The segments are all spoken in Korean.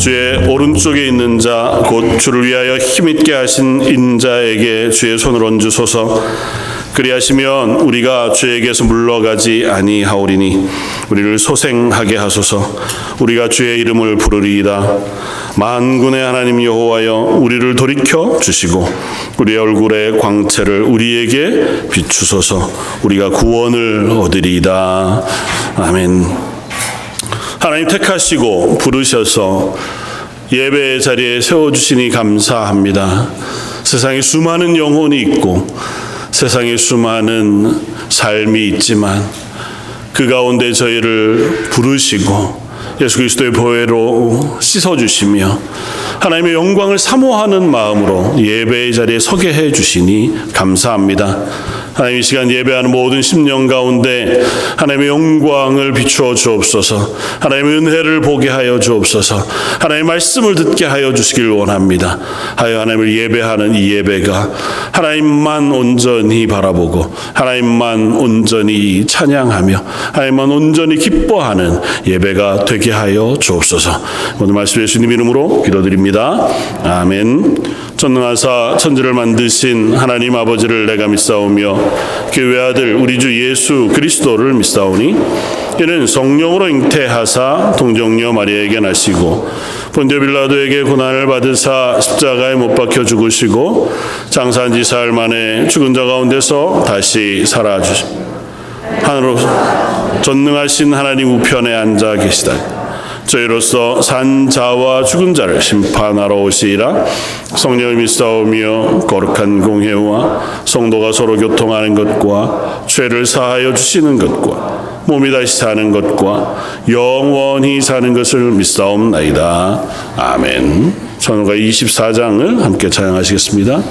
주의 오른쪽에 있는 자 곧 주를 위하여 힘있게 하신 인자에게 주의 손을 얹으소서. 그리하시면 우리가 주에게서 물러가지 아니하오리니 우리를 소생하게 하소서. 우리가 주의 이름을 부르리이다. 만군의 하나님 여호와여, 우리를 돌이켜 주시고 우리의 얼굴의 광채를 우리에게 비추소서. 우리가 구원을 얻으리이다. 아멘. 하나님 택하시고 부르셔서 예배의 자리에 세워주시니 감사합니다. 세상에 수많은 영혼이 있고 세상에 수많은 삶이 있지만 그 가운데 저희를 부르시고 예수 그리스도의 보혈로 씻어주시며 하나님의 영광을 사모하는 마음으로 예배의 자리에 서게 해주시니 감사합니다. 하나님, 이 시간 예배하는 모든 심령 가운데 하나님의 영광을 비추어 주옵소서. 하나님의 은혜를 보게 하여 주옵소서. 하나님의 말씀을 듣게 하여 주시길 원합니다. 하여 하나님을 예배하는 이 예배가 하나님만 온전히 바라보고 하나님만 온전히 찬양하며 하나님만 온전히 기뻐하는 예배가 되게 하여 주옵소서. 오늘 말씀 예수님 이름으로 기도드립니다. 아멘. 전능하사 천지를 만드신 하나님 아버지를 내가 믿사오며 그 외아들 우리 주 예수 그리스도를 믿사오니 이는 성령으로 잉태하사 동정녀 마리아에게 나시고 본디오 빌라도에게 고난을 받으사 십자가에 못 박혀 죽으시고 장사한 지 사흘 만에 죽은 자 가운데서 다시 살아주시고 하늘로 전능하신 하나님 우편에 앉아 계시다. 저희로서 산 자와 죽은 자를 심판하러 오시리라. 성령을 믿사오며 거룩한 공회와 성도가 서로 교통하는 것과 죄를 사하여 주시는 것과 몸이 다시 사는 것과 영원히 사는 것을 믿사옵나이다. 아멘. 찬송가 24장을 함께 찬양하시겠습니다.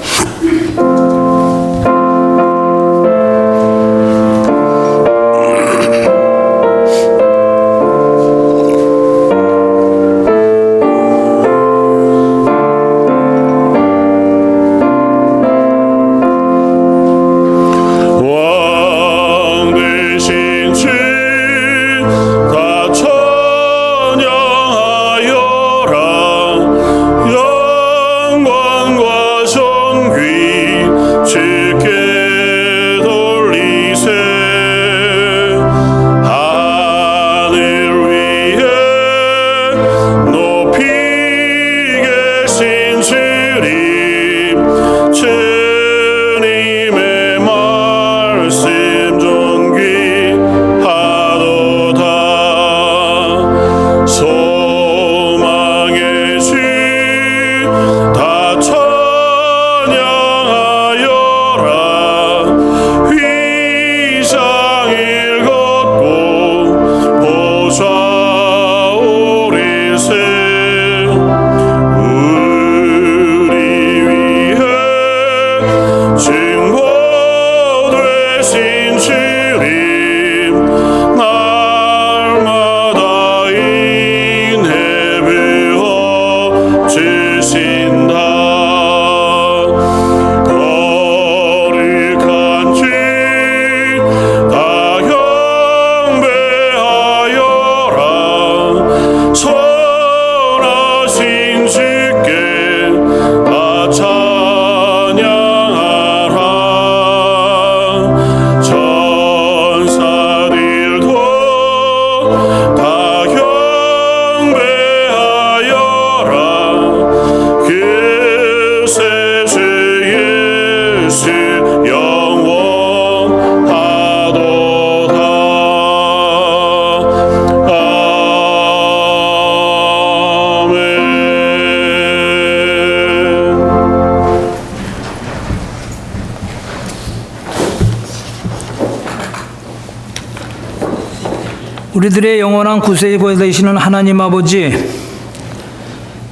우리들의 영원한 구세주가 되시는 하나님 아버지,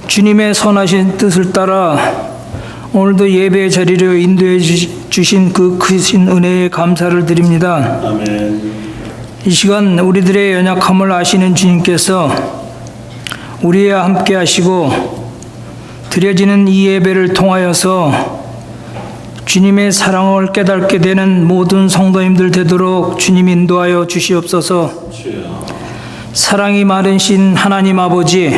주님의 선하신 뜻을 따라 오늘도 예배의 자리로 인도해 주신 그 크신 은혜에 감사를 드립니다. 아멘. 이 시간 우리들의 연약함을 아시는 주님께서 우리와 함께 하시고 드려지는 이 예배를 통하여서 주님의 사랑을 깨닫게 되는 모든 성도님들 되도록 주님 인도하여 주시옵소서. 사랑이 많으신 하나님 아버지,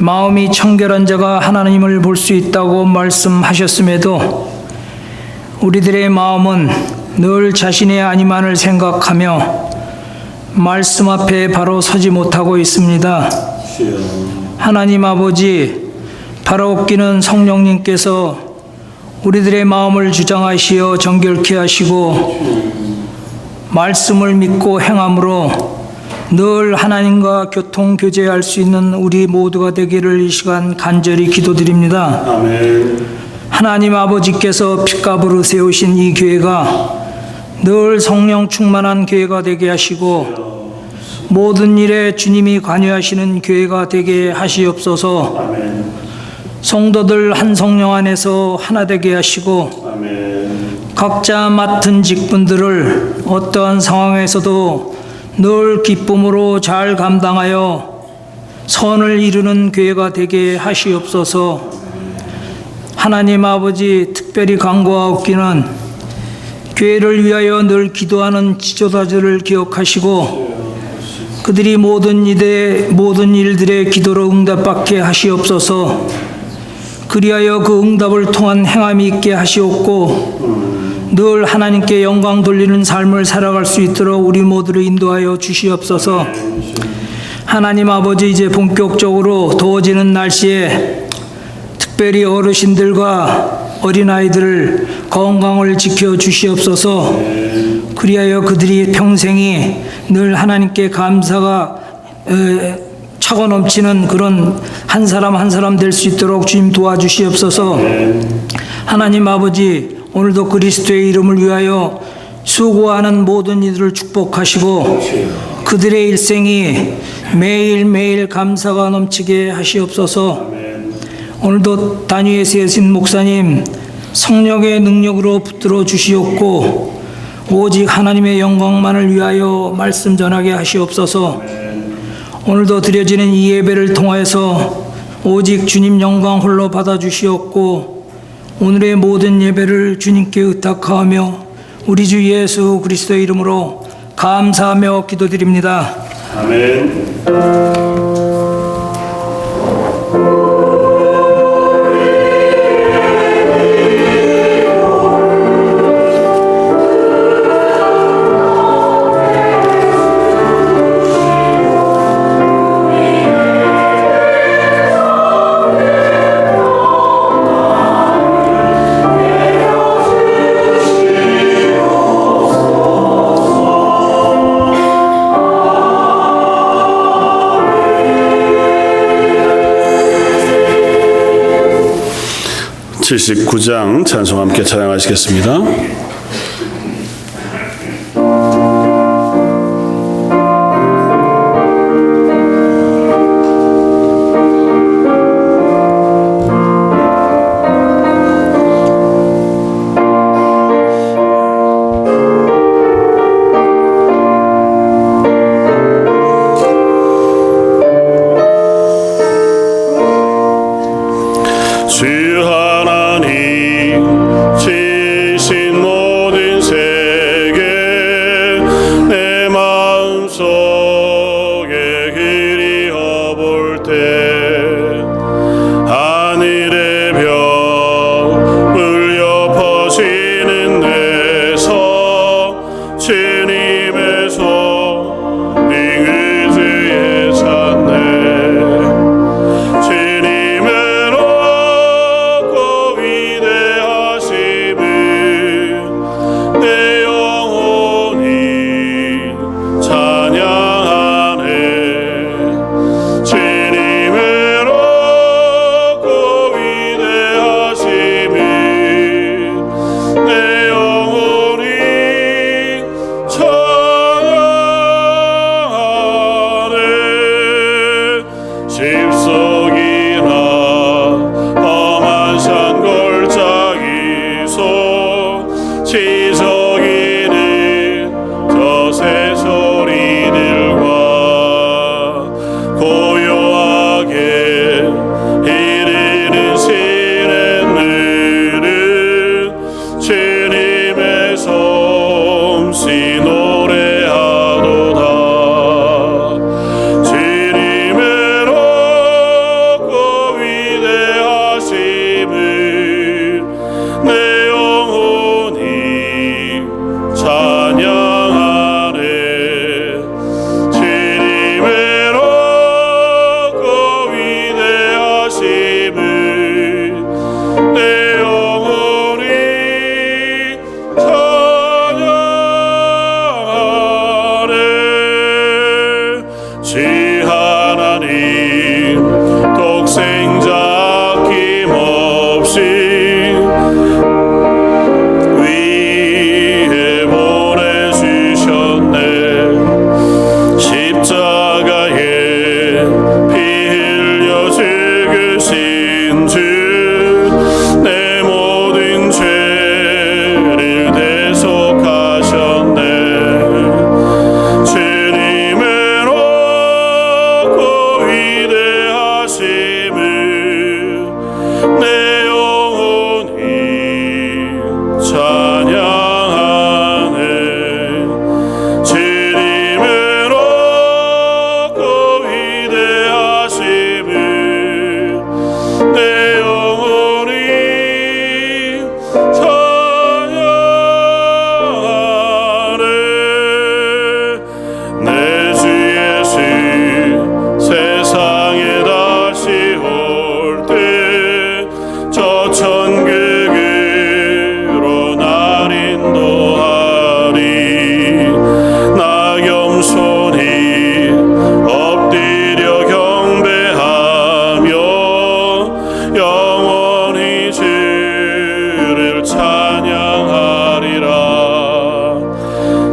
마음이 청결한 자가 하나님을 볼 수 있다고 말씀하셨음에도 우리들의 마음은 늘 자신의 아니만을 생각하며 말씀 앞에 바로 서지 못하고 있습니다. 하나님 아버지, 바로 웃기는 성령님께서 우리들의 마음을 주장하시어 정결케 하시고 말씀을 믿고 행함으로 늘 하나님과 교통 교제할 수 있는 우리 모두가 되기를 이 시간 간절히 기도드립니다. 아멘. 하나님 아버지께서 핏값으로 세우신 이 교회가 늘 성령 충만한 교회가 되게 하시고 모든 일에 주님이 관여하시는 교회가 되게 하시옵소서. 아멘. 성도들 한 성령 안에서 하나 되게 하시고 아멘. 각자 맡은 직분들을 어떠한 상황에서도 늘 기쁨으로 잘 감당하여 선을 이루는 교회가 되게 하시옵소서. 하나님 아버지, 특별히 간구하옵기는 교회를 위하여 늘 기도하는 지도자들을 기억하시고 그들이 모든 일들의 기도로 응답받게 하시옵소서. 그리하여 그 응답을 통한 행함이 있게 하시옵고 늘 하나님께 영광 돌리는 삶을 살아갈 수 있도록 우리 모두를 인도하여 주시옵소서. 하나님 아버지, 이제 본격적으로 더워지는 날씨에 특별히 어르신들과 어린아이들 건강을 지켜 주시옵소서. 그리하여 그들이 평생이 늘 하나님께 감사가 차고 넘치는 그런 한 사람 한 사람 될 수 있도록 주님 도와주시옵소서. 하나님 아버지, 오늘도 그리스도의 이름을 위하여 수고하는 모든 이들을 축복하시고 그들의 일생이 매일매일 감사가 넘치게 하시옵소서. 오늘도 단위에 세신 목사님 성령의 능력으로 붙들어 주시옵고 오직 하나님의 영광만을 위하여 말씀 전하게 하시옵소서. 오늘도 드려지는 이 예배를 통하여서 오직 주님 영광 홀로 받아주시옵고 오늘의 모든 예배를 주님께 의탁하며 우리 주 예수 그리스도의 이름으로 감사하며 기도드립니다. 아멘. (79장) 찬송 함께 찬양하시겠습니다. 주 하나님 지신 모든 세계 내 마음속에 그리워볼 때 하늘의 별 울려 퍼지는 데서 주님의 손이 그즈에 찼네. 내 영혼이 찬양하네. 주님은 높고 위대하심을 내 영혼이 찬양하네. 내 주 예수 세상에 다시 올 때 저 천국으로 날 인도하리. 나 겸손히 엎드려 경배하며 영원히 주를 찬양하리라.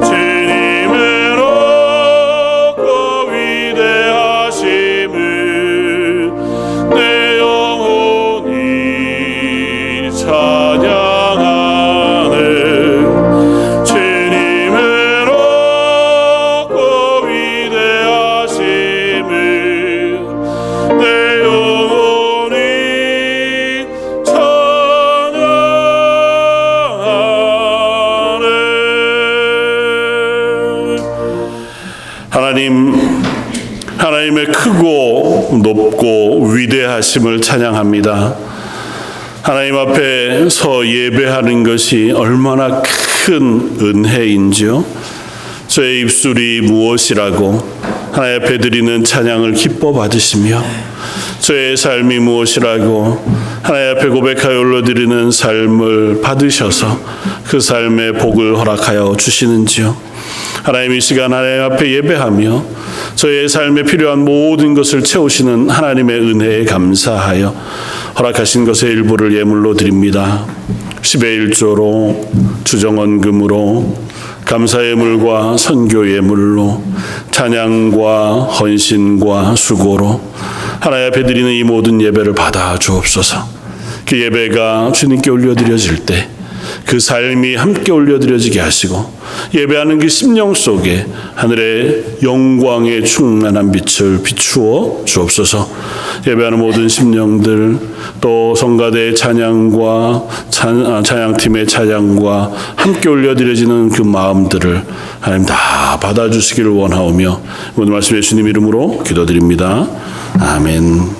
주님은 높고 위대하심을 내 영혼이 찬양하네. 주님은 높고 위대하심을 내 영혼이 찬양하네. 하나님의 크고 높고 위대하심을 찬양합니다. 하나님 앞에 서 예배하는 것이 얼마나 큰 은혜인지요. 저의 입술이 무엇이라고 하나님 앞에 드리는 찬양을 기뻐 받으시며, 저의 삶이 무엇이라고 하나님 앞에 고백하여 올려드리는 삶을 받으셔서 그 삶의 복을 허락하여 주시는지요. 하나님 이 시간 하나님 앞에 예배하며 저의 삶에 필요한 모든 것을 채우시는 하나님의 은혜에 감사하여 허락하신 것의 일부를 예물로 드립니다. 10의 1조로 주정원금으로 감사 예물과 선교 예물로 찬양과 헌신과 수고로 하나님 앞에 드리는 이 모든 예배를 받아 주옵소서. 그 예배가 주님께 올려드려질 때 그 삶이 함께 올려드려지게 하시고, 예배하는 그 심령 속에 하늘의 영광의 충만한 빛을 비추어 주옵소서. 예배하는 모든 심령들, 또 성가대의 찬양과 찬양팀의 찬양과 함께 올려드려지는 그 마음들을 하나님 다 받아주시기를 원하오며 오늘 말씀 예수님 이름으로 기도드립니다. 아멘.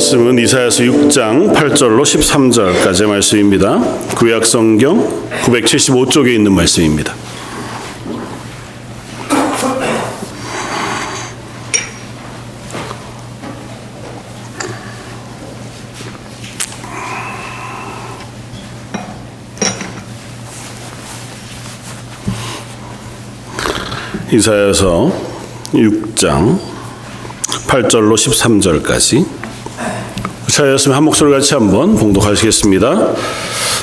말씀은 이사야서 6장 8절로 13절까지의 말씀입니다. 구약 성경 975쪽에 있는 말씀입니다. 이사야서 6장 8절로 13절까지 차였으면 한 목소리 같이 한번 봉독하시겠습니다.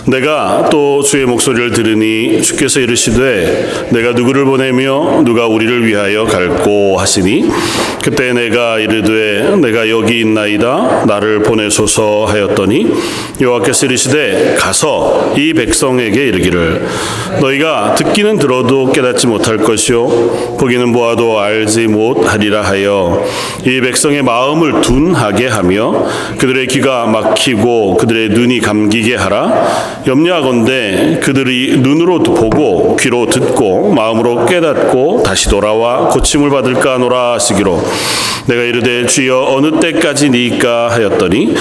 내가 또 주의 목소리를 들으니 주께서 이르시되 내가 누구를 보내며 누가 우리를 위하여 갈꼬 하시니 그때 내가 이르되 내가 여기 있나이다 나를 보내소서 하였더니 여호와께서 이르시되 가서 이 백성에게 이르기를 너희가 듣기는 들어도 깨닫지 못할 것이요 보기는 보아도 알지 못하리라 하여 이 백성의 마음을 둔하게 하며 그들의 귀가 막히고 그들의 눈이 감기게 하라. 염려하건대 그들이 눈으로 보고 귀로 듣고 마음으로 깨닫고 다시 돌아와 고침을 받을까 하노라 하시기로 내가 이르되 주여 어느 때까지니까 하였더니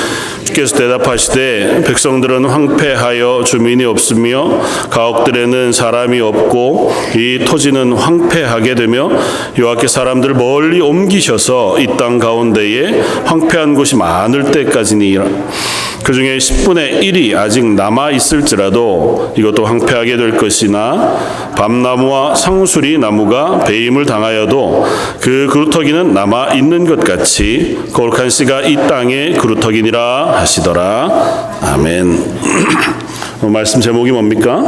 주께서 대답하시되 백성들은 황폐하여 주민이 없으며 가옥들에는 사람이 없고 이 토지는 황폐하게 되며 여호와께 사람들을 멀리 옮기셔서 이 땅 가운데에 황폐한 곳이 많을 때까지니라. 그 중에 10분의 1이 아직 남아 있을지라도 이것도 황폐하게 될 것이나 밤나무와 상수리 나무가 배임을 당하여도 그 그루터기는 남아 있는 것 같이 거룩한 씨가 이 땅의 그루터기니라 하시더라. 아멘. 말씀 제목이 뭡니까?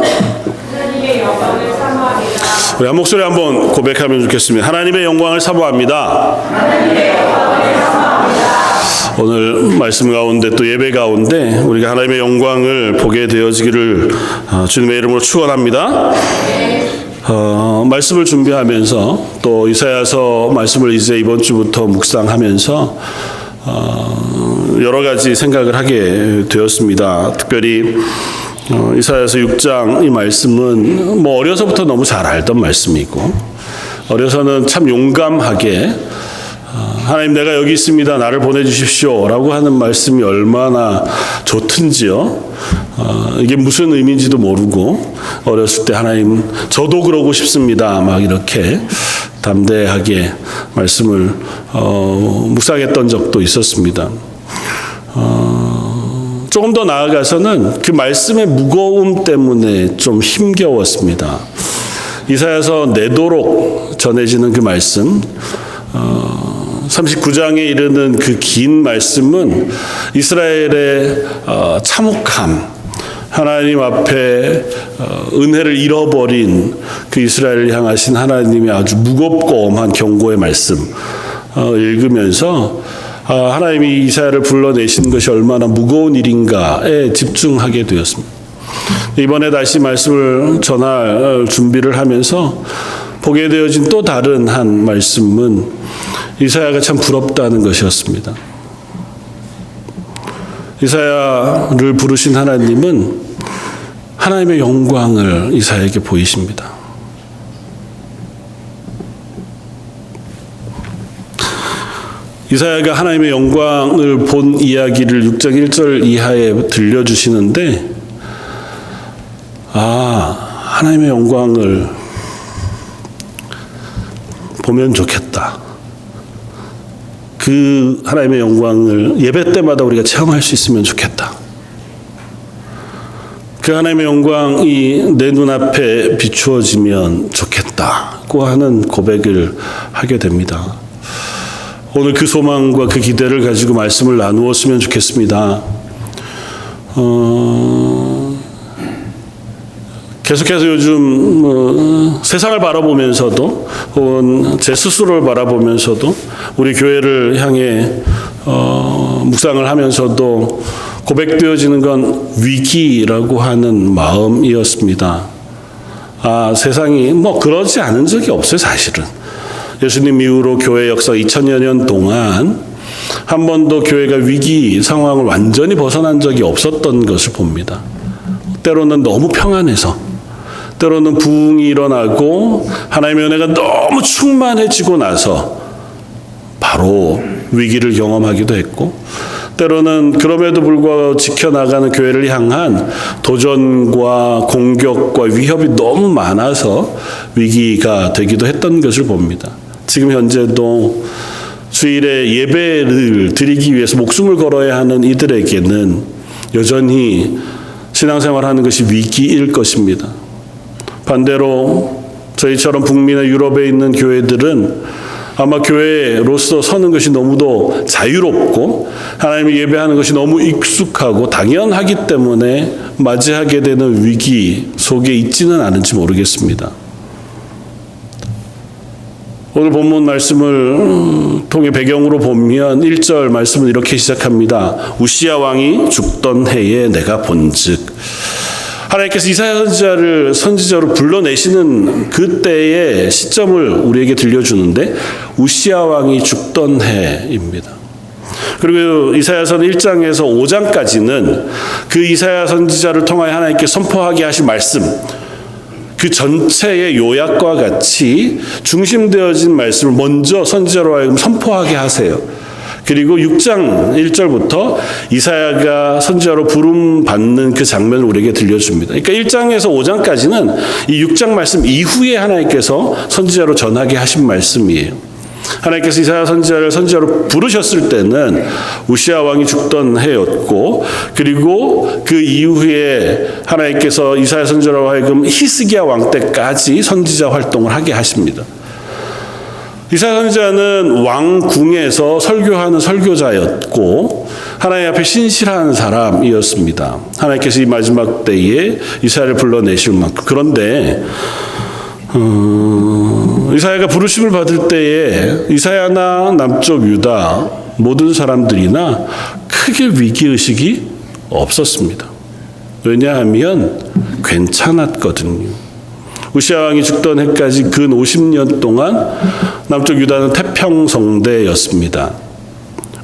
우리 한 목소리 한번 고백하면 좋겠습니다. 하나님의 영광을 사모합니다. 오늘 말씀 가운데 또 예배 가운데 우리가 하나님의 영광을 보게 되어지기를 주님의 이름으로 축원합니다. 말씀을 준비하면서 또 이사야서 말씀을 이제 이번 주부터 묵상하면서 여러 가지 생각을 하게 되었습니다. 특별히 이사야서 6장 이 말씀은 뭐 어려서부터 너무 잘 알던 말씀이고 어려서는 참 용감하게 하나님 내가 여기 있습니다. 나를 보내주십시오 라고 하는 말씀이 얼마나 좋든지요. 이게 무슨 의미인지도 모르고 어렸을 때 하나님 저도 그러고 싶습니다. 막 이렇게 담대하게 말씀을 묵상했던 적도 있었습니다. 조금 더 나아가서는 그 말씀의 무거움 때문에 좀 힘겨웠습니다. 이사야서 내도록 전해지는 그 말씀 39장에 이르는 그 긴 말씀은 이스라엘의 참혹함, 하나님 앞에 은혜를 잃어버린 그 이스라엘을 향하신 하나님의 아주 무겁고 엄한 경고의 말씀 읽으면서 하나님이 이사야를 불러내신 것이 얼마나 무거운 일인가에 집중하게 되었습니다. 이번에 다시 말씀을 전할 준비를 하면서 보게 되어진 또 다른 한 말씀은 이사야가 참 부럽다는 것이었습니다. 이사야를 부르신 하나님은 하나님의 영광을 이사야에게 보이십니다. 이사야가 하나님의 영광을 본 이야기를 6장 1절 이하에 들려주시는데 하나님의 영광을 보면 좋겠다. 그 하나님의 영광을 예배 때마다 우리가 체험할 수 있으면 좋겠다. 그 하나님의 영광이 내 눈앞에 비추어지면 좋겠다고 하는 고백을 하게 됩니다. 오늘 그 소망과 그 기대를 가지고 말씀을 나누었으면 좋겠습니다. 계속해서 요즘 세상을 바라보면서도 혹은 제 스스로를 바라보면서도 우리 교회를 향해 묵상을 하면서도 고백되어지는 건 위기라고 하는 마음이었습니다. 세상이 뭐 그러지 않은 적이 없어요, 사실은. 예수님 이후로 교회 역사 2000여 년 동안 한 번도 교회가 위기 상황을 완전히 벗어난 적이 없었던 것을 봅니다. 때로는 너무 평안해서 때로는 부흥이 일어나고 하나님의 은혜가 너무 충만해지고 나서 바로 위기를 경험하기도 했고 때로는 그럼에도 불구하고 지켜나가는 교회를 향한 도전과 공격과 위협이 너무 많아서 위기가 되기도 했던 것을 봅니다. 지금 현재도 주일에 예배를 드리기 위해서 목숨을 걸어야 하는 이들에게는 여전히 신앙생활하는 것이 위기일 것입니다. 반대로 저희처럼 북미나 유럽에 있는 교회들은 아마 교회로서 서는 것이 너무도 자유롭고 하나님을 예배하는 것이 너무 익숙하고 당연하기 때문에 맞이하게 되는 위기 속에 있지는 않은지 모르겠습니다. 오늘 본문 말씀을 통해 배경으로 보면 1절 말씀은 이렇게 시작합니다. 우시야 왕이 죽던 해에 내가 본즉. 하나님께서 이사야 선지자로 불러내시는 그때의 시점을 우리에게 들려주는데 우시야 왕이 죽던 해입니다. 그리고 이사야서 1장에서 5장까지는 그 이사야 선지자를 통하여 하나님께 선포하게 하신 말씀, 그 전체의 요약과 같이 중심되어진 말씀을 먼저 선지자로 하여금 선포하게 하세요. 그리고 6장 1절부터 이사야가 선지자로 부름받는 그 장면을 우리에게 들려줍니다. 그러니까 1장에서 5장까지는 이 6장 말씀 이후에 하나님께서 선지자로 전하게 하신 말씀이에요. 하나님께서 이사야 선지자를 선지자로 부르셨을 때는 우시야 왕이 죽던 해였고, 그리고 그 이후에 하나님께서 이사야 선지자로 하여금 히스기야 왕 때까지 선지자 활동을 하게 하십니다. 이사야 선지자는 왕궁에서 설교하는 설교자였고 하나님 앞에 신실한 사람이었습니다. 하나님께서 이 마지막 때에 이사야를 불러내실 만큼. 그런데 이사야가 부르심을 받을 때에 이사야나 남쪽 유다 모든 사람들이나 크게 위기의식이 없었습니다. 왜냐하면 괜찮았거든요. 우시야 왕이 죽던 해까지 근 50년 동안 남쪽 유다는 태평성대였습니다.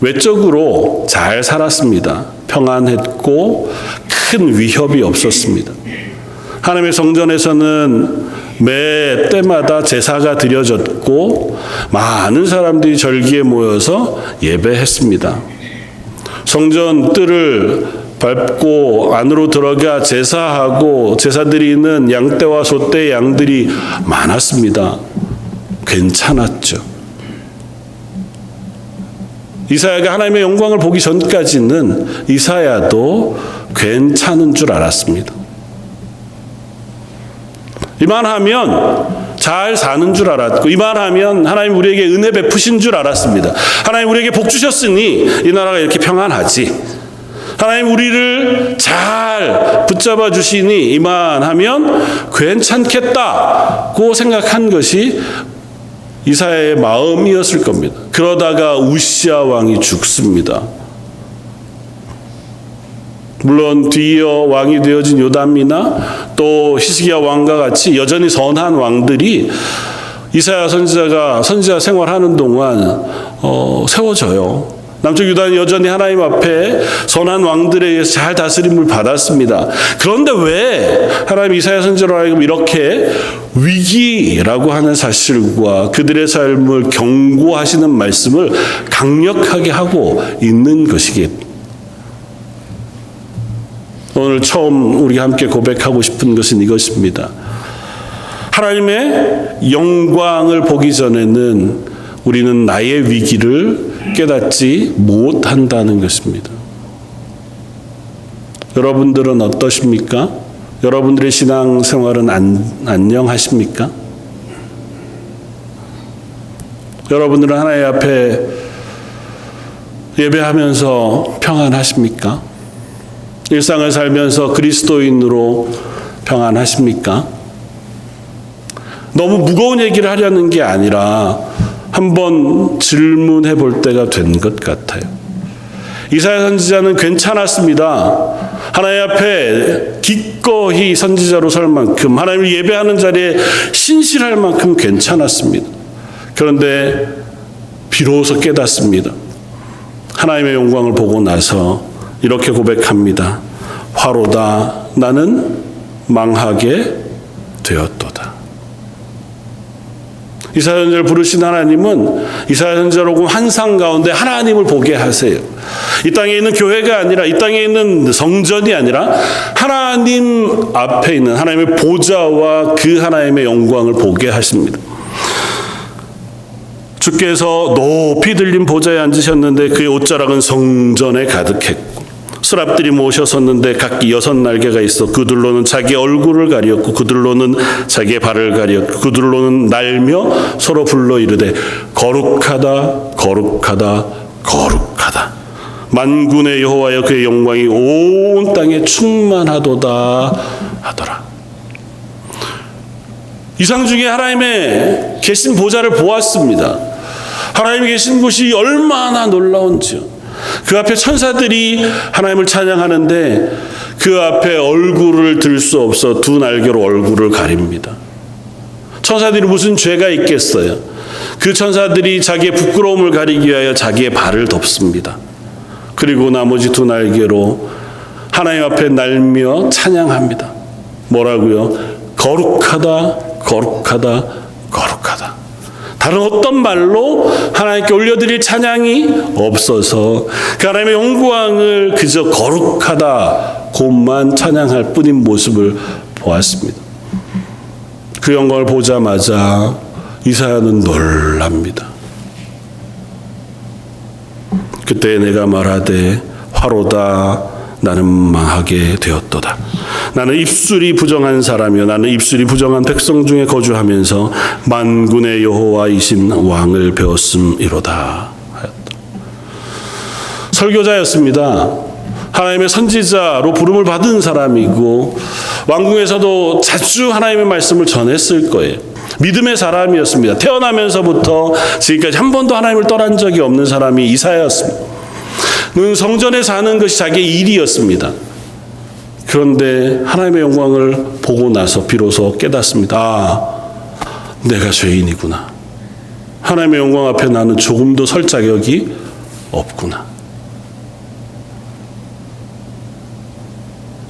외적으로 잘 살았습니다. 평안했고 큰 위협이 없었습니다. 하나님의 성전에서는 매 때마다 제사가 드려졌고 많은 사람들이 절기에 모여서 예배했습니다. 성전 뜰을 밟고 안으로 들어가 제사하고 제사 드리는 양떼와 소떼 양들이 많았습니다. 괜찮았죠. 이사야가 하나님의 영광을 보기 전까지는 이사야도 괜찮은 줄 알았습니다. 이만하면 잘 사는 줄 알았고, 이만하면 하나님 우리에게 은혜 베푸신 줄 알았습니다. 하나님 우리에게 복 주셨으니 이 나라가 이렇게 평안하지. 하나님 우리를 잘 붙잡아 주시니 이만하면 괜찮겠다고 생각한 것이 이사야의 마음이었을 겁니다. 그러다가 우시야 왕이 죽습니다. 물론 뒤이어 왕이 되어진 요담이나 또 히스기야 왕과 같이 여전히 선한 왕들이 이사야 선지자가 선지자 생활하는 동안 세워져요. 남쪽 유다는 여전히 하나님 앞에 선한 왕들에 의해서 잘 다스림을 받았습니다. 그런데 왜 하나님 이사야 선지자로 하여금 이렇게 위기라고 하는 사실과 그들의 삶을 경고하시는 말씀을 강력하게 하고 있는 것이겠습니까? 오늘 처음 우리가 함께 고백하고 싶은 것은 이것입니다. 하나님의 영광을 보기 전에는 우리는 나의 위기를 깨닫지 못한다는 것입니다. 여러분들은 어떠십니까? 여러분들의 신앙생활은 안녕하십니까? 여러분들은 하나님 앞에 예배하면서 평안하십니까? 일상을 살면서 그리스도인으로 평안하십니까? 너무 무거운 얘기를 하려는 게 아니라 한번 질문해 볼 때가 된 것 같아요. 이사야 선지자는 괜찮았습니다. 하나님 앞에 기꺼이 선지자로 설 만큼, 하나님을 예배하는 자리에 신실할 만큼 괜찮았습니다. 그런데 비로소 깨닫습니다. 하나님의 영광을 보고 나서 이렇게 고백합니다. 화로다, 나는 망하게 되었도다. 이사야 선지자를 부르신 하나님은 이사야 선지자로 환상 가운데 하나님을 보게 하세요. 이 땅에 있는 교회가 아니라, 이 땅에 있는 성전이 아니라 하나님 앞에 있는 하나님의 보좌와 그 하나님의 영광을 보게 하십니다. 주께서 높이 들린 보좌에 앉으셨는데 그의 옷자락은 성전에 가득했고, 스랍들이 모셔섰는데 각기 6날개가 있어 그들로는 자기 얼굴을 가리었고 그들로는 자기의 발을 가리었고 그들로는 날며 서로 불러 이르되 거룩하다 거룩하다 거룩하다 만군의 여호와여 그의 영광이 온 땅에 충만하도다 하더라. 이상 중에 하나님의 계신 보좌를 보았습니다. 하나님이 계신 곳이 얼마나 놀라운지요. 그 앞에 천사들이 하나님을 찬양하는데 그 앞에 얼굴을 들 수 없어 2날개로 얼굴을 가립니다. 천사들이 무슨 죄가 있겠어요? 그 천사들이 자기의 부끄러움을 가리기 위하여 자기의 발을 덮습니다. 그리고 나머지 2날개로 하나님 앞에 날며 찬양합니다. 뭐라고요? 거룩하다 거룩하다 거룩하다. 다른 어떤 말로 하나님께 올려드릴 찬양이 없어서 그 하나님의 영광을 그저 거룩하다 곧만 찬양할 뿐인 모습을 보았습니다. 그 영광을 보자마자 이사야는 놀랍니다. 그때 내가 말하되 화로다 나는 망하게 되었도다. 나는 입술이 부정한 사람이요 나는 입술이 부정한 백성 중에 거주하면서 만군의 여호와이신 왕을 배웠음이로다 하였다. 설교자였습니다. 하나님의 선지자로 부름을 받은 사람이고 왕궁에서도 자주 하나님의 말씀을 전했을 거예요. 믿음의 사람이었습니다. 태어나면서부터 지금까지 한 번도 하나님을 떠난 적이 없는 사람이 이사야였습니다. 성전에 사는 것이 자기의 일이었습니다. 그런데 하나님의 영광을 보고 나서 비로소 깨닫습니다. 아, 내가 죄인이구나. 하나님의 영광 앞에 나는 조금도 설 자격이 없구나.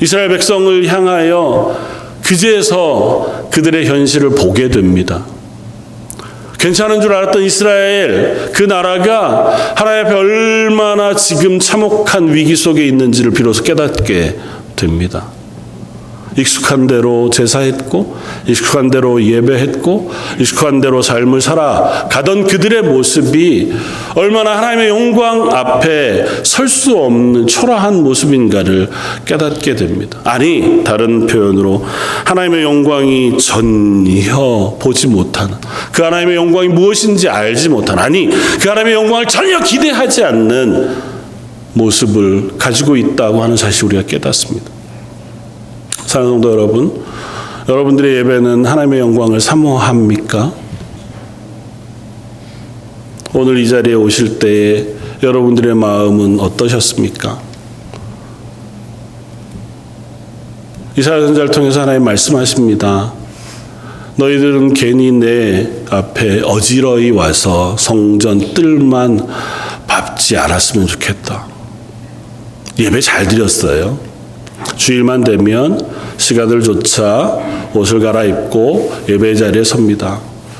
이스라엘 백성을 향하여 그제서 그들의 현실을 보게 됩니다. 괜찮은 줄 알았던 이스라엘, 그 나라가 하나님 앞에 얼마나 지금 참혹한 위기 속에 있는지를 비로소 깨닫게 됩니다. 익숙한 대로 제사했고 익숙한 대로 예배했고 익숙한 대로 삶을 살아가던 그들의 모습이 얼마나 하나님의 영광 앞에 설 수 없는 초라한 모습인가를 깨닫게 됩니다. 아니, 다른 표현으로 하나님의 영광이 전혀 보지 못하는, 그 하나님의 영광이 무엇인지 알지 못하는, 아니 그 하나님의 영광을 전혀 기대하지 않는 모습을 가지고 있다고 하는 사실을 우리가 깨닫습니다. 사랑하는 성도 여러분, 여러분들의 예배는 하나님의 영광을 사모합니까? 오늘 이 자리에 오실 때에 여러분들의 마음은 어떠셨습니까? 이사야 선지자를 통해서 하나님 말씀하십니다. 너희들은 괜히 내 앞에 어지러이 와서 성전 뜰만 밟지 않았으면 좋겠다. 예배 잘 드렸어요. 주일만 되면 시간을 조차 옷을 갈아입고 예배 자리에 섭니다.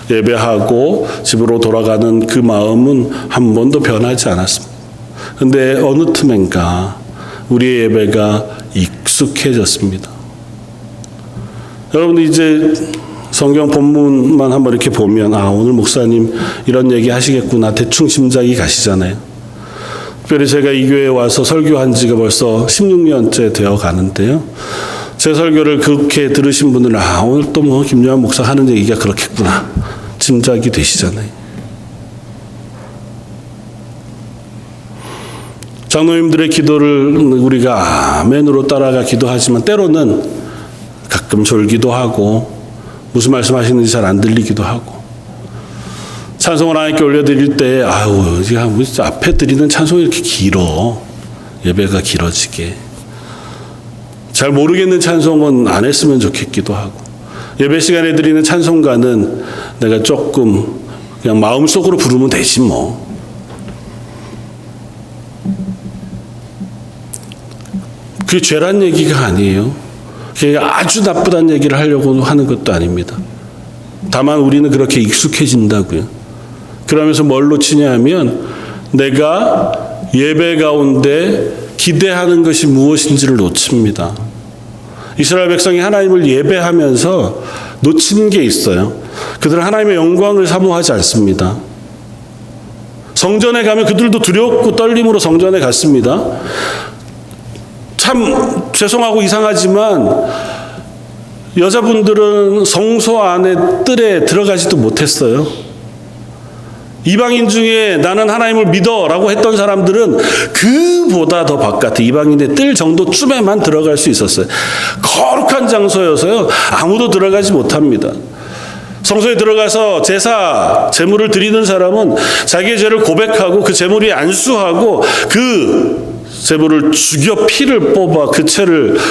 예배하고 집으로 돌아가는 그 마음은 한 번도 변하지 않았습니다. 그런데 어느 틈엔가 우리의 예배가 익숙해졌습니다. 여러분들 이제 성경 본문만 한번 이렇게 보면 오늘 목사님 이런 얘기 하시겠구나 대충 짐작이 가시잖아요. 특별히 제가 이 교회에 와서 설교한 지가 벌써 16년째 되어 가는데요. 제 설교를 그렇게 들으신 분들은 오늘 또 뭐 김요한 목사 하는 얘기가 그렇겠구나 짐작이 되시잖아요. 장로님들의 기도를 우리가 아멘으로 따라가 기도하지만 때로는 가끔 졸기도 하고 무슨 말씀하시는지 잘 안 들리기도 하고 찬송을 하나님께 올려드릴 때 앞에 드리는 찬송이 이렇게 길어. 예배가 길어지게. 잘 모르겠는 찬송은 안 했으면 좋겠기도 하고 예배 시간에 드리는 찬송가는 내가 조금 그냥 마음속으로 부르면 되지 뭐. 그게 죄란 얘기가 아니에요. 그게 아주 나쁘다는 얘기를 하려고 하는 것도 아닙니다. 다만 우리는 그렇게 익숙해진다고요. 그러면서 뭘 놓치냐 하면 내가 예배 가운데 기대하는 것이 무엇인지를 놓칩니다. 이스라엘 백성이 하나님을 예배하면서 놓치는 게 있어요. 그들은 하나님의 영광을 사모하지 않습니다. 성전에 가면 그들도 두렵고 떨림으로 성전에 갔습니다. 참 죄송하고 이상하지만 여자분들은 성소 안에 뜰에 들어가지도 못했어요. 이방인 중에 나는 하나님을 믿어라고 했던 사람들은 그보다 더 바깥에 이방인의 뜰 정도쯤에만 들어갈 수 있었어요. 거룩한 장소여서요, 아무도 들어가지 못합니다. 성소에 들어가서 제물을 드리는 사람은 자기의 죄를 고백하고 그 제물이 안수하고 그 제물을 죽여 피를 뽑아 그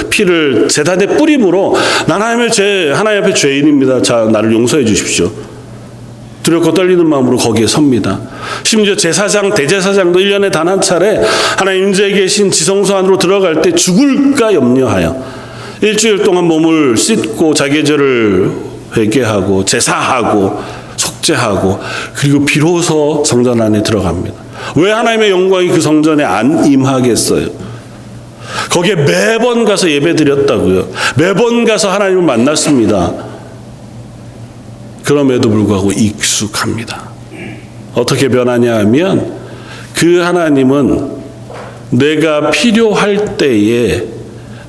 피를 제단에 뿌림으로 난 하나님 앞에 죄인입니다. 자, 나를 용서해 주십시오. 두렵고 떨리는 마음으로 거기에 섭니다. 심지어 제사장, 대제사장도 1년에 단 한 차례 하나님 임재에 계신 지성소 안으로 들어갈 때 죽을까 염려하여 일주일 동안 몸을 씻고 자기의 죄를 회개하고 제사하고 속죄하고 그리고 비로소 성전 안에 들어갑니다. 왜 하나님의 영광이 그 성전에 안 임하겠어요? 거기에 매번 가서 예배 드렸다고요. 매번 가서 하나님을 만났습니다. 그럼에도 불구하고 익숙합니다. 어떻게 변하냐 하면 그 하나님은 내가 필요할 때에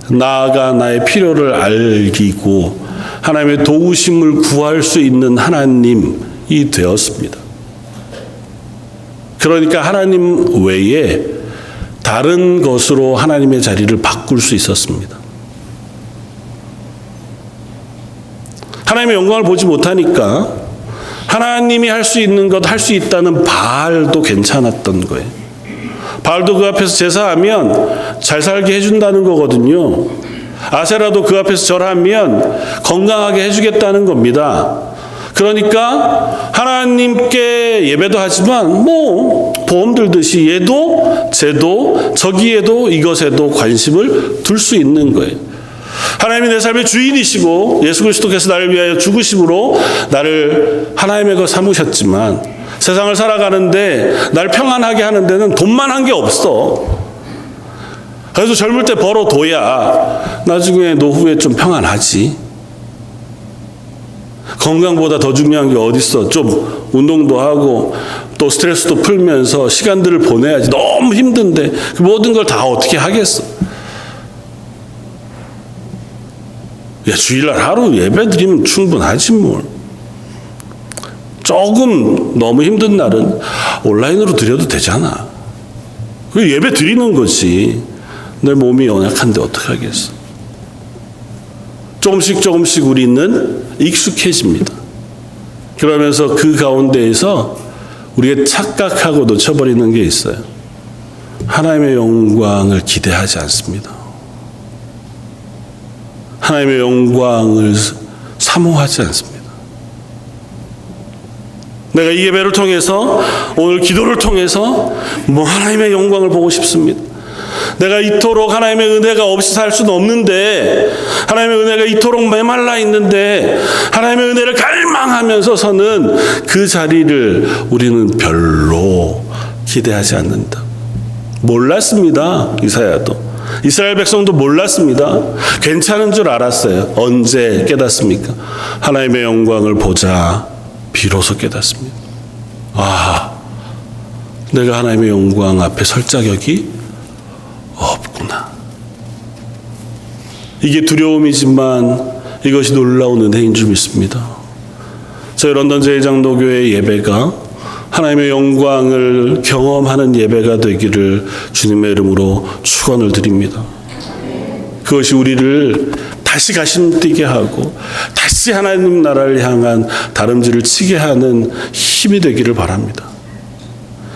나아가 나의 필요를 알기고 하나님의 도우심을 구할 수 있는 하나님이 되었습니다. 그러니까 하나님 외에 다른 것으로 하나님의 자리를 바꿀 수 있었습니다. 하나님의 영광을 보지 못하니까 하나님이 할 수 있는 것, 할 수 있다는 바알도 괜찮았던 거예요. 바알도 그 앞에서 제사하면 잘 살게 해준다는 거거든요. 아세라도 그 앞에서 절하면 건강하게 해주겠다는 겁니다. 그러니까 하나님께 예배도 하지만 보험 들듯이 얘도 쟤도 저기에도 이것에도 관심을 둘 수 있는 거예요. 하나님이 내 삶의 주인이시고 예수 그리스도께서 나를 위하여 죽으심으로 나를 하나님의 것 삼으셨지만 세상을 살아가는데 날 평안하게 하는 데는 돈만 한 게 없어. 그래서 젊을 때 벌어둬야 나중에 노후에 좀 평안하지. 건강보다 더 중요한 게 어딨어. 좀 운동도 하고 또 스트레스도 풀면서 시간들을 보내야지. 너무 힘든데 그 모든 걸 다 어떻게 하겠어. 야, 주일날 하루 예배 드리면 충분하지 뭘. 조금 너무 힘든 날은 온라인으로 드려도 되잖아. 그 예배 드리는 거지. 내 몸이 연약한데 어떡하겠어. 조금씩 우리는 익숙해집니다. 그러면서 그 가운데에서 우리가 착각하고 놓쳐버리는 게 있어요. 하나님의 영광을 기대하지 않습니다. 하나님의 영광을 사모하지 않습니다. 내가 이 예배를 통해서 오늘 기도를 통해서 하나님의 영광을 보고 싶습니다. 내가 이토록 하나님의 은혜가 없이 살 수는 없는데 하나님의 은혜가 이토록 메말라 있는데 하나님의 은혜를 갈망하면서서는 그 자리를 우리는 별로 기대하지 않는다. 몰랐습니다. 이사야도. 이스라엘 백성도 몰랐습니다. 괜찮은 줄 알았어요. 언제 깨닫습니까? 하나님의 영광을 보자 비로소 깨닫습니다. 아, 내가 하나님의 영광 앞에 설 자격이 없구나. 이게 두려움이지만 이것이 놀라운 은혜인 줄 믿습니다. 저희 런던 제1장로교회 예배가 하나님의 영광을 경험하는 예배가 되기를 주님의 이름으로 축원을 드립니다. 그것이 우리를 다시 가슴 뛰게 하고 다시 하나님 나라를 향한 다름질을 치게 하는 힘이 되기를 바랍니다.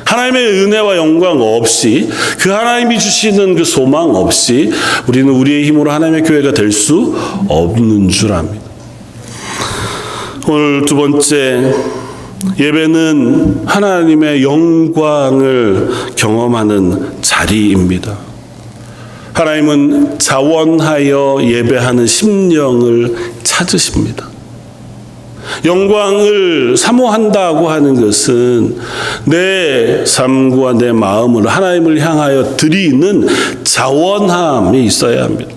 하나님의 은혜와 영광 없이 그 하나님이 주시는 그 소망 없이 우리는 우리의 힘으로 하나님의 교회가 될 수 없는 줄 압니다. 오늘 두 번째 예배는 하나님의 영광을 경험하는 자리입니다. 하나님은 자원하여 예배하는 심령을 찾으십니다. 영광을 사모한다고 하는 것은 내 삶과 내 마음을 하나님을 향하여 드리는 자원함이 있어야 합니다.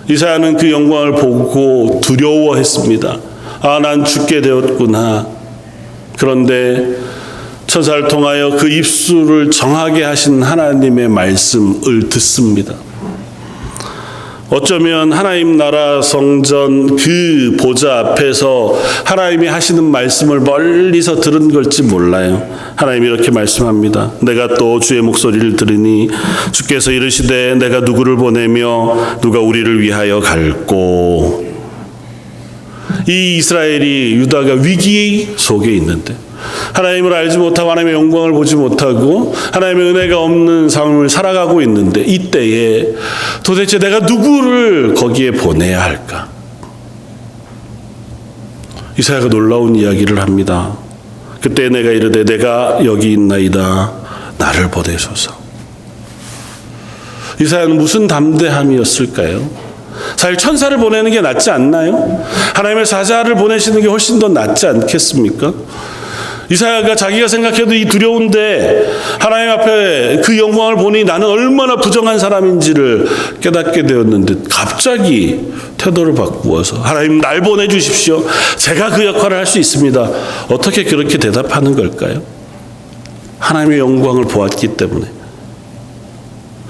이사야는 그 영광을 보고 두려워했습니다. 아, 난 죽게 되었구나. 그런데 천사를 통하여 그 입술을 정하게 하신 하나님의 말씀을 듣습니다. 어쩌면 하나님 나라 성전 그 보좌 앞에서 하나님이 하시는 말씀을 멀리서 들은 걸지 몰라요. 하나님이 이렇게 말씀합니다. 내가 또 주의 목소리를 들으니 주께서 이르시되 내가 누구를 보내며 누가 우리를 위하여 갈꼬. 이 이스라엘이 유다가 위기 속에 있는데 하나님을 알지 못하고 하나님의 영광을 보지 못하고 하나님의 은혜가 없는 삶을 살아가고 있는데 이때에 도대체 내가 누구를 거기에 보내야 할까? 이사야가 놀라운 이야기를 합니다. 그때 내가 이르되 내가 여기 있나이다. 나를 보내소서. 이사야는 무슨 담대함이었을까요? 사실 천사를 보내는 게 낫지 않나요? 하나님의 사자를 보내시는 게 훨씬 더 낫지 않겠습니까? 이사야가 자기가 생각해도 이 두려운데 하나님 앞에 그 영광을 보니 나는 얼마나 부정한 사람인지를 깨닫게 되었는데 갑자기 태도를 바꾸어서 하나님 날 보내주십시오. 제가 그 역할을 할 수 있습니다. 어떻게 그렇게 대답하는 걸까요? 하나님의 영광을 보았기 때문에.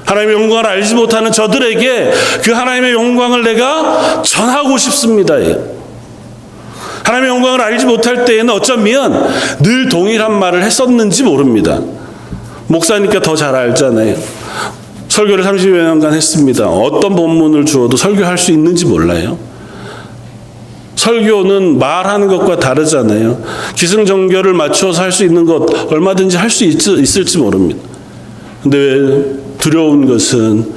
하나님의 영광을 알지 못하는 저들에게 그 하나님의 영광을 내가 전하고 싶습니다. 하나님의 영광을 알지 못할 때에는 어쩌면 늘 동일한 말을 했었는지 모릅니다. 목사니까 더 잘 알잖아요. 설교를 30여 년간 했습니다. 어떤 본문을 주어도 설교할 수 있는지 몰라요. 설교는 말하는 것과 다르잖아요. 기승전결을 맞춰서 할 수 있는 것 얼마든지 할 수 있을지 모릅니다. 근데 두려운 것은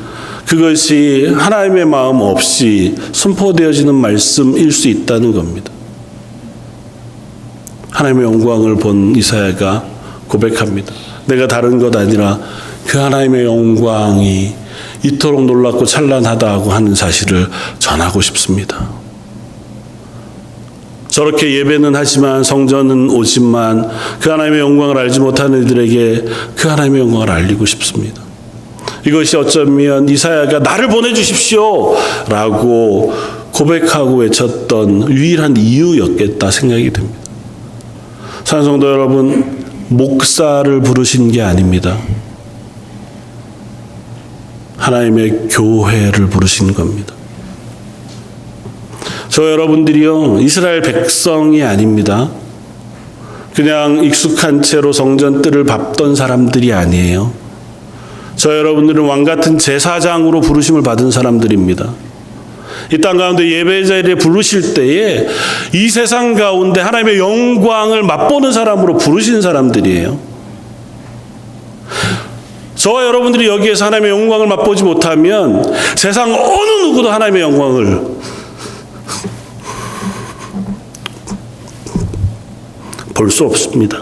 그것이 하나님의 마음 없이 선포되어지는 말씀일 수 있다는 겁니다. 하나님의 영광을 본 이사야가 고백합니다. 내가 다른 것 아니라 그 하나님의 영광이 이토록 놀랍고 찬란하다고 하는 사실을 전하고 싶습니다. 저렇게 예배는 하지만 성전은 오지만 그 하나님의 영광을 알지 못하는 이들에게 그 하나님의 영광을 알리고 싶습니다. 이것이 어쩌면 이사야가 나를 보내주십시오 라고 고백하고 외쳤던 유일한 이유였겠다 생각이 듭니다. 사랑하는 성도 여러분, 목사를 부르신 게 아닙니다. 하나님의 교회를 부르신 겁니다. 저 여러분들이요, 이스라엘 백성이 아닙니다. 그냥 익숙한 채로 성전 뜰을 밟던 사람들이 아니에요. 저 여러분들은 왕같은 제사장으로 부르심을 받은 사람들입니다. 이 땅 가운데 예배 자리에 부르실 때에 이 세상 가운데 하나님의 영광을 맛보는 사람으로 부르신 사람들이에요. 저와 여러분들이 여기에서 하나님의 영광을 맛보지 못하면 세상 어느 누구도 하나님의 영광을 볼 수 없습니다.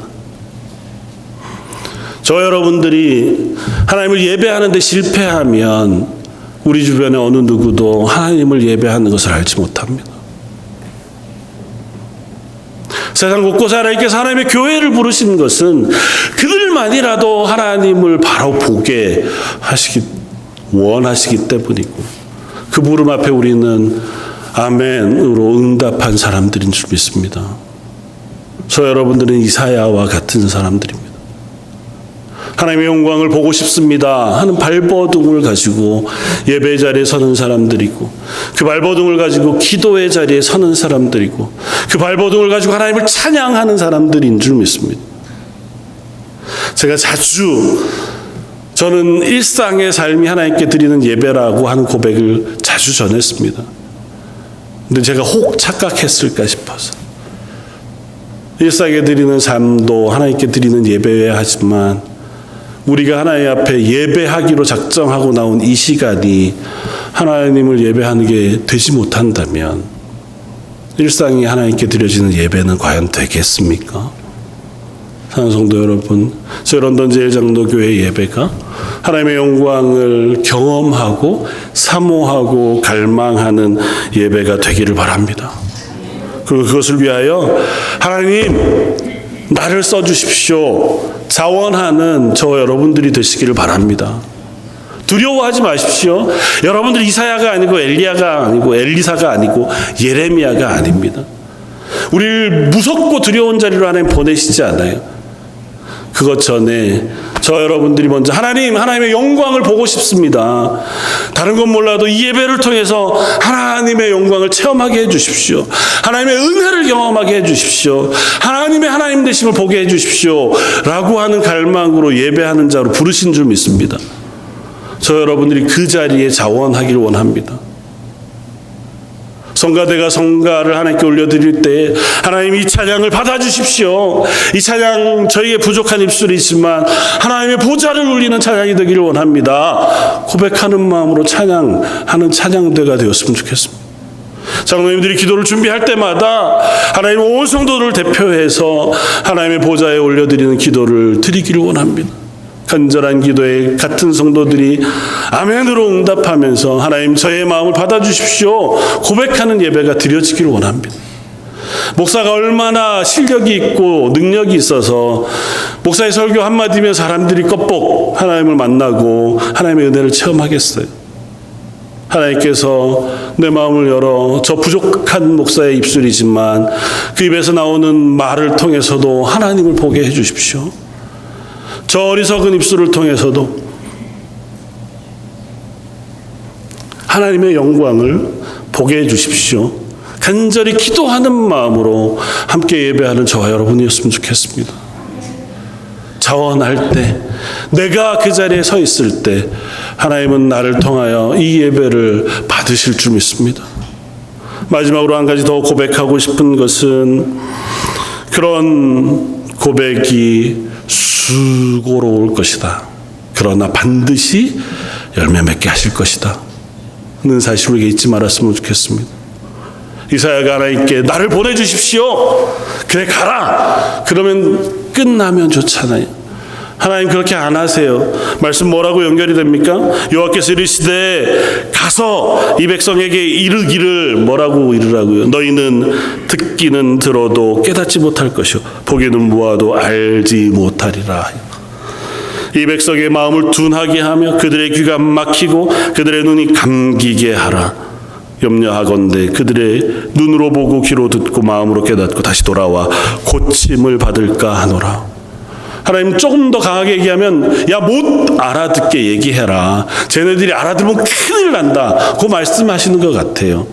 저 여러분들이 하나님을 예배하는 데 실패하면 우리 주변에 어느 누구도 하나님을 예배하는 것을 알지 못합니다. 세상 곳곳에 하나님께서 하나님의 교회를 부르신 것은 그들만이라도 하나님을 바로 보게 원하시기 때문이고 그 부름 앞에 우리는 아멘으로 응답한 사람들인 줄 믿습니다. 저 여러분들은 이사야와 같은 사람들입니다. 하나님의 영광을 보고 싶습니다 하는 발버둥을 가지고 예배 자리에 서는 사람들이고 그 발버둥을 가지고 기도의 자리에 서는 사람들이고 그 발버둥을 가지고 하나님을 찬양하는 사람들인 줄 믿습니다. 제가 저는 일상의 삶이 하나님께 드리는 예배라고 하는 고백을 자주 전했습니다. 근데 제가 혹 착각했을까 싶어서 일상에 드리는 삶도 하나님께 드리는 예배여야 하지만 우리가 하나님 앞에 예배하기로 작정하고 나온 이 시간이 하나님을 예배하는 게 되지 못한다면 일상이 하나님께 드려지는 예배는 과연 되겠습니까? 사랑하는 성도 여러분, 저희 런던 제일장로교회 예배가 하나님의 영광을 경험하고 사모하고 갈망하는 예배가 되기를 바랍니다. 그리고 그것을 위하여 하나님 나를 써주십시오. 자원하는 저 여러분들이 되시기를 바랍니다. 두려워하지 마십시오. 여러분들 이사야가 아니고 엘리야가 아니고 엘리사가 아니고 예레미야가 아닙니다. 우리를 무섭고 두려운 자리로 하나님 보내시지 않아요. 그것 전에 저 여러분들이 먼저 하나님의 영광을 보고 싶습니다. 다른 건 몰라도 이 예배를 통해서 하나님의 영광을 체험하게 해주십시오. 하나님의 은혜를 경험하게 해주십시오. 하나님 되심을 보게 해주십시오. 라고 하는 갈망으로 예배하는 자로 부르신 줄 믿습니다. 저 여러분들이 그 자리에 자원하기를 원합니다. 성가대가 성가를 하나님께 올려드릴 때 하나님 이 찬양을 받아주십시오. 이 찬양 저희의 부족한 입술이지만 하나님의 보좌를 울리는 찬양이 되기를 원합니다. 고백하는 마음으로 찬양하는 찬양대가 되었으면 좋겠습니다. 장로님들이 기도를 준비할 때마다 하나님 온 성도들을 대표해서 하나님의 보좌에 올려드리는 기도를 드리기를 원합니다. 간절한 기도에 같은 성도들이 아멘으로 응답하면서 하나님 저의 마음을 받아주십시오 고백하는 예배가 드려지기를 원합니다. 목사가 얼마나 실력이 있고 능력이 있어서 목사의 설교 한마디면 사람들이 껍복 하나님을 만나고 하나님의 은혜를 체험하겠어요. 하나님께서 내 마음을 열어 저 부족한 목사의 입술이지만 그 입에서 나오는 말을 통해서도 하나님을 보게 해주십시오. 저 어리석은 입술을 통해서도 하나님의 영광을 보게 해주십시오. 간절히 기도하는 마음으로 함께 예배하는 저와 여러분이었으면 좋겠습니다. 자원할 때, 내가 그 자리에 서 있을 때 하나님은 나를 통하여 이 예배를 받으실 줄 믿습니다. 마지막으로 한 가지 더 고백하고 싶은 것은 그런 고백이 수고로울 것이다. 그러나 반드시 열매 맺게 하실 것이다. 는 사실을 우리에게 잊지 말았으면 좋겠습니다. 이사야가 하나님께 나를 보내주십시오. 그래 가라. 그러면 끝나면 좋잖아요. 하나님 그렇게 안 하세요. 말씀 뭐라고 연결이 됩니까? 여호와께서 이르시되 가서 이 백성에게 이르기를 뭐라고 이르라고요? 너희는 듣기는 들어도 깨닫지 못할 것이요 보기는 보아도 알지 못하리라. 이 백성의 마음을 둔하게 하며 그들의 귀가 막히고 그들의 눈이 감기게 하라. 염려하건대 그들의 눈으로 보고 귀로 듣고 마음으로 깨닫고 다시 돌아와 고침을 받을까 하노라. 하나님 조금 더 강하게 얘기하면 야 못 알아듣게 얘기해라. 쟤네들이 알아들으면 큰일 난다. 그 말씀하시는 것 같아요.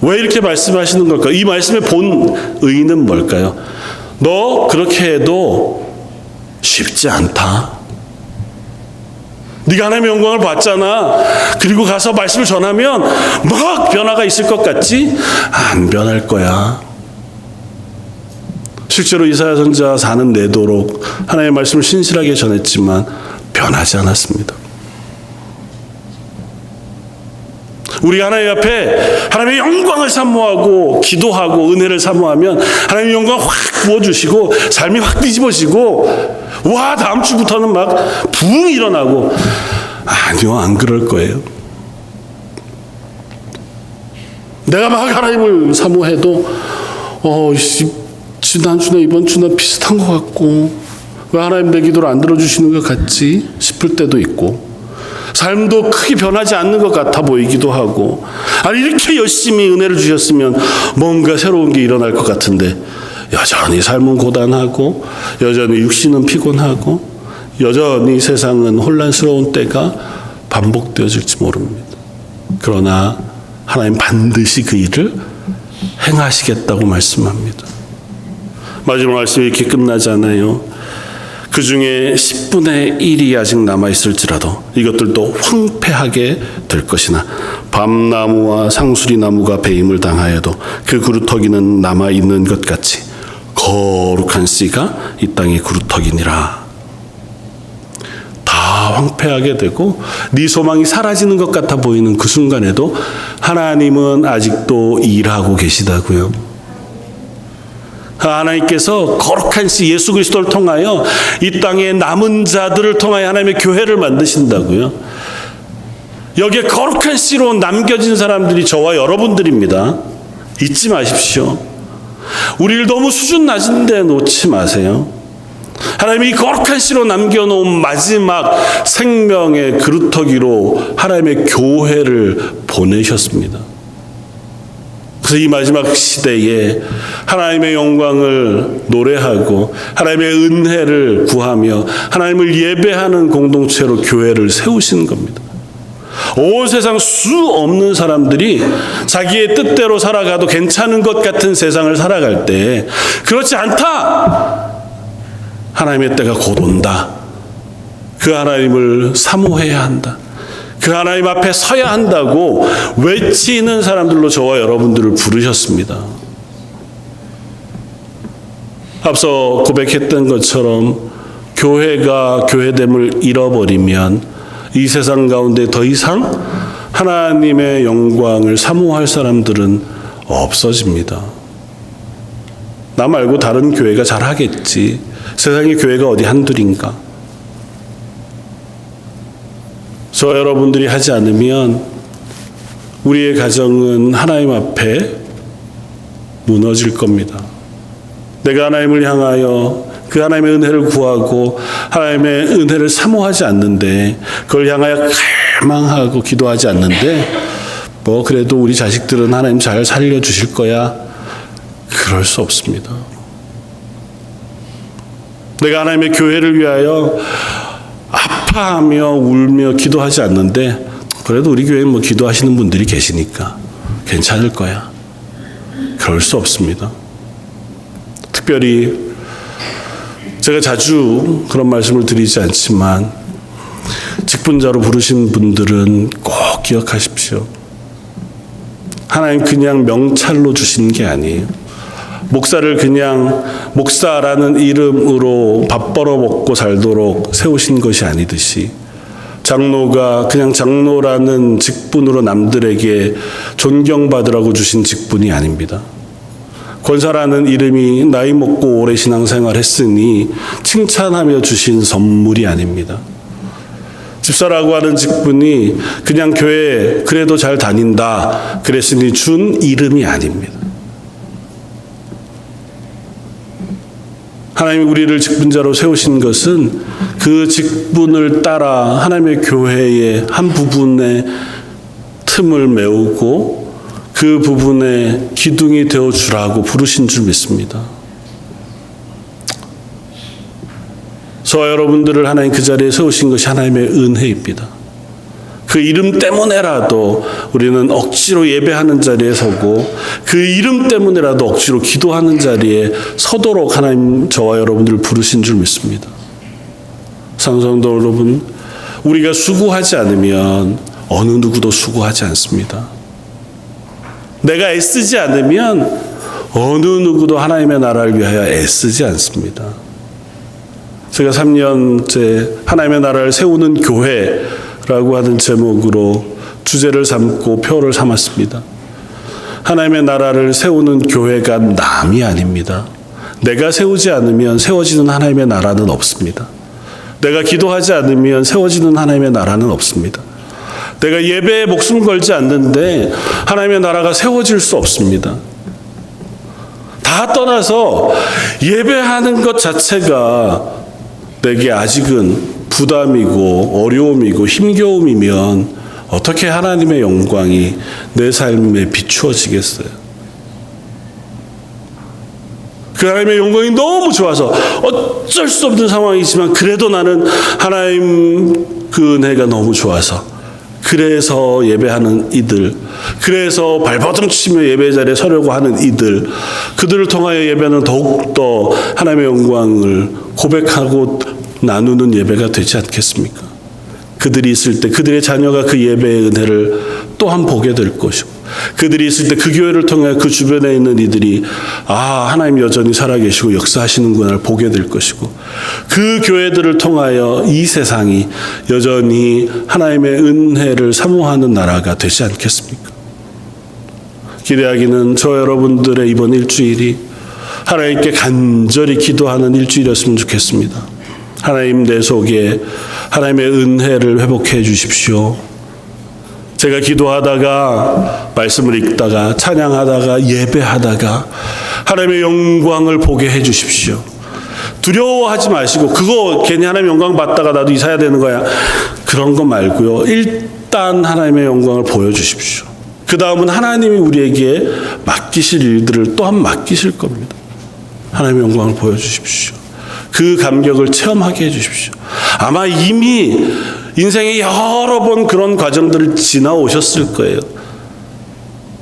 왜 이렇게 말씀하시는 걸까요? 이 말씀의 본 의는 뭘까요? 너 그렇게 해도 쉽지 않다. 네가 하나님의 영광을 봤잖아. 그리고 가서 말씀을 전하면 막 변화가 있을 것 같지? 안 변할 거야. 실제로 이사야 선지자 사는 내도록 하나님의 말씀을 신실하게 전했지만 변하지 않았습니다. 우리가 하나님 앞에 하나님의 영광을 사모하고 기도하고 은혜를 사모하면 하나님의 영광 확 부어주시고 삶이 확 뒤집어지고 와 다음 주부터는 막 부흥이 일어나고 아니요 안 그럴 거예요. 내가 막 하나님을 사모해도 지난주나 이번 주나 비슷한 것 같고 왜 하나님 내 기도를 안 들어주시는 것 같지 싶을 때도 있고 삶도 크게 변하지 않는 것 같아 보이기도 하고 아니 이렇게 열심히 은혜를 주셨으면 뭔가 새로운 게 일어날 것 같은데 여전히 삶은 고단하고 여전히 육신은 피곤하고 여전히 세상은 혼란스러운 때가 반복되어질지 모릅니다. 그러나 하나님 반드시 그 일을 행하시겠다고 말씀합니다. 마지막 말씀이 이렇게 끝나잖아요. 그 중에 10분의 1이 아직 남아있을지라도 이것들도 황폐하게 될 것이나 밤나무와 상수리나무가 배임을 당하여도 그 구루터기는 남아있는 것 같이 거룩한 씨가 이 땅의 구루터기니라. 다 황폐하게 되고 네 소망이 사라지는 것 같아 보이는 그 순간에도 하나님은 아직도 일하고 계시다고요. 하나님께서 거룩한 씨 예수 그리스도를 통하여 이 땅의 남은 자들을 통하여 하나님의 교회를 만드신다고요. 여기에 거룩한 씨로 남겨진 사람들이 저와 여러분들입니다. 잊지 마십시오. 우리를 너무 수준 낮은 데 놓지 마세요. 하나님이 거룩한 씨로 남겨놓은 마지막 생명의 그루터기로 하나님의 교회를 보내셨습니다. 그래서 이 마지막 시대에 하나님의 영광을 노래하고 하나님의 은혜를 구하며 하나님을 예배하는 공동체로 교회를 세우신 겁니다. 온 세상 수 없는 사람들이 자기의 뜻대로 살아가도 괜찮은 것 같은 세상을 살아갈 때 그렇지 않다! 하나님의 때가 곧 온다. 그 하나님을 사모해야 한다. 그 하나님 앞에 서야 한다고 외치는 사람들로 저와 여러분들을 부르셨습니다. 앞서 고백했던 것처럼 교회가 교회됨을 잃어버리면 이 세상 가운데 더 이상 하나님의 영광을 사모할 사람들은 없어집니다. 나 말고 다른 교회가 잘하겠지. 세상의 교회가 어디 한둘인가. 저 여러분들이 하지 않으면 우리의 가정은 하나님 앞에 무너질 겁니다. 내가 하나님을 향하여 그 하나님의 은혜를 구하고 하나님의 은혜를 사모하지 않는데 그걸 향하여 갈망하고 기도하지 않는데 뭐 그래도 우리 자식들은 하나님 잘 살려주실 거야. 그럴 수 없습니다. 내가 하나님의 교회를 위하여 아파하며 울며 기도하지 않는데 그래도 우리 교회는 뭐 기도하시는 분들이 계시니까 괜찮을 거야. 그럴 수 없습니다. 특별히 제가 자주 그런 말씀을 드리지 않지만 직분자로 부르신 분들은 꼭 기억하십시오. 하나님 그냥 명찰로 주신 게 아니에요. 목사를 그냥 목사라는 이름으로 밥 벌어먹고 살도록 세우신 것이 아니듯이 장로가 그냥 장로라는 직분으로 남들에게 존경받으라고 주신 직분이 아닙니다. 권사라는 이름이 나이 먹고 오래 신앙생활 했으니 칭찬하며 주신 선물이 아닙니다. 집사라고 하는 직분이 그냥 교회 그래도 잘 다닌다 그랬으니 준 이름이 아닙니다. 하나님이 우리를 직분자로 세우신 것은 그 직분을 따라 하나님의 교회의 한 부분의 틈을 메우고 그 부분에 기둥이 되어주라고 부르신 줄 믿습니다. 저와 여러분들을 하나님 그 자리에 세우신 것이 하나님의 은혜입니다. 그 이름 때문에라도 우리는 억지로 예배하는 자리에 서고 그 이름 때문에라도 억지로 기도하는 자리에 서도록 하나님 저와 여러분들을 부르신 줄 믿습니다. 사랑하는 여러분, 우리가 수고하지 않으면 어느 누구도 수고하지 않습니다. 내가 애쓰지 않으면 어느 누구도 하나님의 나라를 위하여 애쓰지 않습니다. 제가 3년째 하나님의 나라를 세우는 교회라고 하는 제목으로 주제를 삼고 표를 삼았습니다. 하나님의 나라를 세우는 교회가 남이 아닙니다. 내가 세우지 않으면 세워지는 하나님의 나라는 없습니다. 내가 기도하지 않으면 세워지는 하나님의 나라는 없습니다. 내가 예배에 목숨 걸지 않는데 하나님의 나라가 세워질 수 없습니다. 다 떠나서 예배하는 것 자체가 내게 아직은 부담이고 어려움이고 힘겨움이면 어떻게 하나님의 영광이 내 삶에 비추어지겠어요? 그 하나님의 영광이 너무 좋아서 어쩔 수 없는 상황이지만 그래도 나는 하나님 그 은혜가 너무 좋아서 그래서 예배하는 이들, 그래서 발버둥 치며 예배 자리에 서려고 하는 이들, 그들을 통하여 예배는 더욱더 하나님의 영광을 고백하고 나누는 예배가 되지 않겠습니까? 그들이 있을 때 그들의 자녀가 그 예배의 은혜를 또한 보게 될 것이고, 그들이 있을 때 그 교회를 통해 그 주변에 있는 이들이 하나님 여전히 살아계시고 역사하시는구나를 보게 될 것이고, 그 교회들을 통하여 이 세상이 여전히 하나님의 은혜를 사모하는 나라가 되지 않겠습니까? 기대하기는 저 여러분들의 이번 일주일이 하나님께 간절히 기도하는 일주일이었으면 좋겠습니다. 하나님, 내 속에 하나님의 은혜를 회복해 주십시오. 제가 기도하다가 말씀을 읽다가 찬양하다가 예배하다가 하나님의 영광을 보게 해 주십시오. 두려워하지 마시고 그거 괜히 하나님의 영광 받다가 나도 이사야 되는 거야 그런 거 말고요. 일단 하나님의 영광을 보여주십시오. 그 다음은 하나님이 우리에게 맡기실 일들을 또한 맡기실 겁니다. 하나님의 영광을 보여주십시오. 그 감격을 체험하게 해주십시오. 아마 이미 인생의 여러 번 그런 과정들을 지나오셨을 거예요.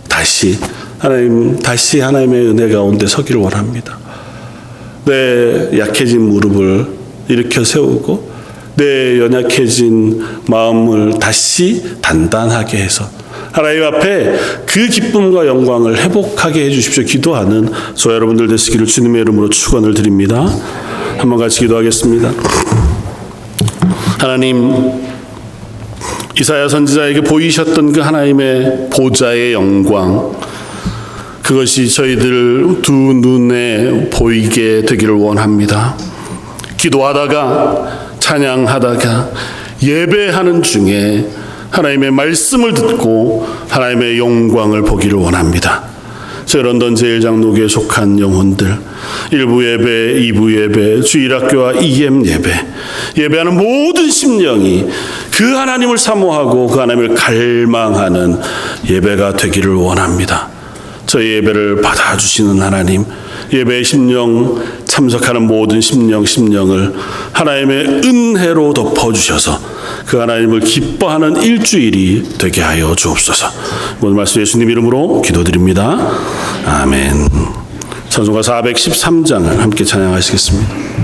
다시 하나님의 은혜 가운데 서기를 원합니다. 내 약해진 무릎을 일으켜 세우고 내 연약해진 마음을 다시 단단하게 해서 하나님 앞에 그 기쁨과 영광을 회복하게 해주십시오. 기도하는 저와 여러분들 되시기를 주님의 이름으로 축원을 드립니다. 한번 같이 기도하겠습니다. 하나님, 이사야 선지자에게 보이셨던 그 하나님의 보좌의 영광, 그것이 저희들 두 눈에 보이게 되기를 원합니다. 기도하다가 찬양하다가 예배하는 중에 하나님의 말씀을 듣고 하나님의 영광을 보기를 원합니다. 저희 런던 제일장로교에 속한 영혼들, 1부 예배, 2부 예배, 주일학교와 EM 예배, 예배하는 모든 심령이 그 하나님을 사모하고 그 하나님을 갈망하는 예배가 되기를 원합니다. 저희 예배를 받아주시는 하나님, 예배의 심령, 참석하는 모든 심령을 하나님의 은혜로 덮어주셔서 그 하나님을 기뻐하는 일주일이 되게 하여 주옵소서. 오늘 말씀 예수님 이름으로 기도드립니다. 아멘. 찬송가 413장을 함께 찬양하시겠습니다.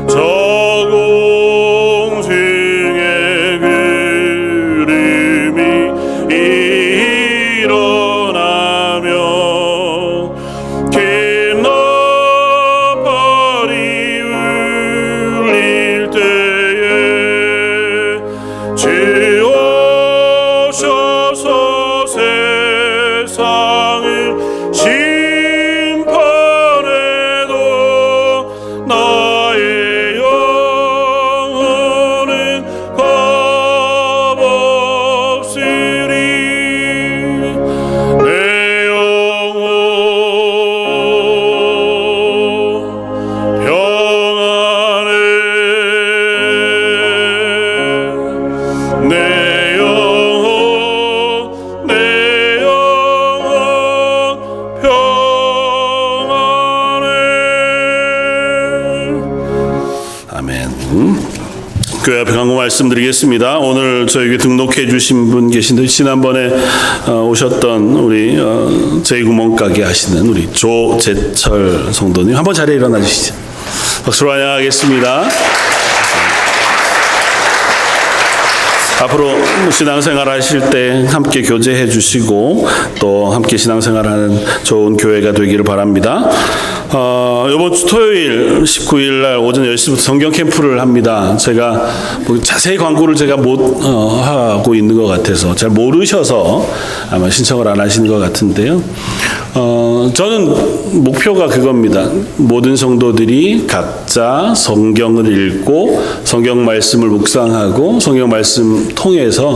저 나의 영혼은 겁없으리 내 영혼 평안해 내 영혼 평안해. 아멘. 교회 앞에 간구 말씀드리겠습니다. 오늘 저에게 등록해 주신 분 계신데 지난번에 오셨던 우리 제2구멍가게 하시는 우리 조재철 성도님 한번 자리에 일어나 주시죠. 박수로 환영하겠습니다. 앞으로 신앙생활 하실 때 함께 교제해 주시고 또 함께 신앙생활하는 좋은 교회가 되기를 바랍니다. 이번 주 토요일 19일 날 오전 10시부터 성경 캠프를 합니다. 제가 뭐 자세히 광고를 제가 못 하고 있는 것 같아서 잘 모르셔서 아마 신청을 안 하시는 것 같은데요. 저는 목표가 그겁니다. 모든 성도들이 각자 성경을 읽고 성경 말씀을 묵상하고 성경 말씀 통해서